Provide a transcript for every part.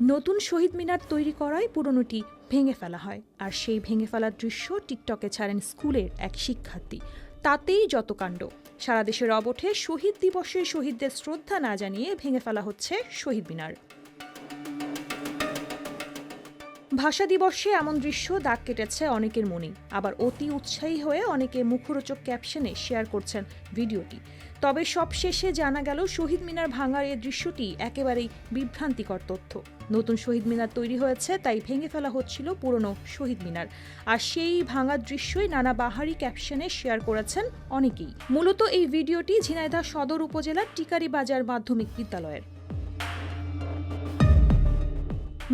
নতুন শহীদ মিনার তৈরি করায় পুরনোটি ভেঙে ফেলা হয়, আর সেই ভেঙে ফেলার দৃশ্য টিকটকে ছাড়েন স্কুলের এক শিক্ষার্থী। তাতেই যত কাণ্ড। সারা দেশের অবঠে শহীদ দিবসে শহীদদের শ্রদ্ধা না জানিয়ে ভেঙে ফেলা হচ্ছে শহীদ মিনার। ভাষা দিবসে এমন দৃশ্য দাগ কেটেছে অনেকের মনে, আবার অতি উৎসাহী হয়ে অনেকে মুখরোচক ক্যাপশনে শেয়ার করছেন ভিডিওটি। তবে সব শেষে জানা গেল শহীদ মিনার ভাঙার এই দৃশ্যটি একেবারেই বিভ্রান্তিকর তথ্য। নতুন শহীদ মিনার তৈরি হয়েছে, তাই ভেঙে ফেলা হচ্ছিল পুরনো শহীদ মিনার, আর সেই ভাঙার দৃশ্যই নানা বাহারি ক্যাপশনে শেয়ার করেছেন অনেকেই। মূলত এই ভিডিওটি ঝিনাইদহ সদর উপজেলার টিকারি বাজার মাধ্যমিক বিদ্যালয়ের।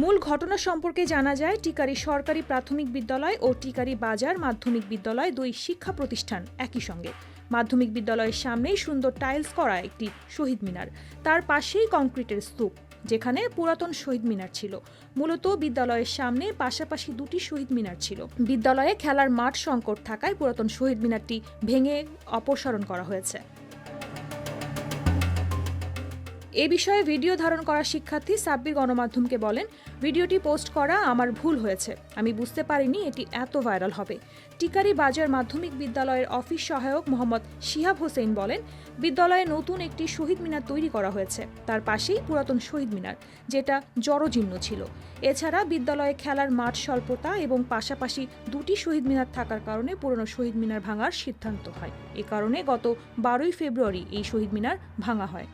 মূল ঘটনা সম্পর্কে জানা যায়, টিকারি সরকারি প্রাথমিক বিদ্যালয় ও টিকারি বাজার মাধ্যমিক বিদ্যালয় দুই শিক্ষা প্রতিষ্ঠান একই সঙ্গে। মাধ্যমিক বিদ্যালয়ের সামনেই সুন্দর টাইলস করা একটি শহীদ মিনার, তার পাশেই কংক্রিটের স্তূপ, যেখানে পুরাতন শহীদ মিনার ছিল। মূলত বিদ্যালয়ের সামনে পাশাপাশি দুটি শহীদ মিনার ছিল। বিদ্যালয়ে খেলার মাঠ সংকট থাকায় পুরাতন শহীদ মিনারটি ভেঙে অপসারণ করা হয়েছে। এ বিষয়ে ভিডিও ধারণ করা শিক্ষার্থী সাব্বির গণমাধ্যমকে বলেন, ভিডিওটি পোস্ট করা আমার ভুল হয়েছে, আমি বুঝতে পারিনি এটি এত ভাইরাল হবে। টিকারি বাজার মাধ্যমিক বিদ্যালয়ের অফিস সহায়ক মোহাম্মদ শিহাব হোসেন বলেন, বিদ্যালয়ে নতুন একটি শহীদ মিনার তৈরি করা হয়েছে, তার পাশেই পুরাতন শহীদ মিনার, যেটা জরাজীর্ণ ছিল। এছাড়া বিদ্যালয়ে খেলার মাঠ স্বল্পতা এবং পাশাপাশি দুটি শহীদ মিনার থাকার কারণে পুরনো শহীদ মিনার ভাঙার সিদ্ধান্ত হয়। এ কারণে গত 12ই ফেব্রুয়ারি এই শহীদ মিনার ভাঙা হয়।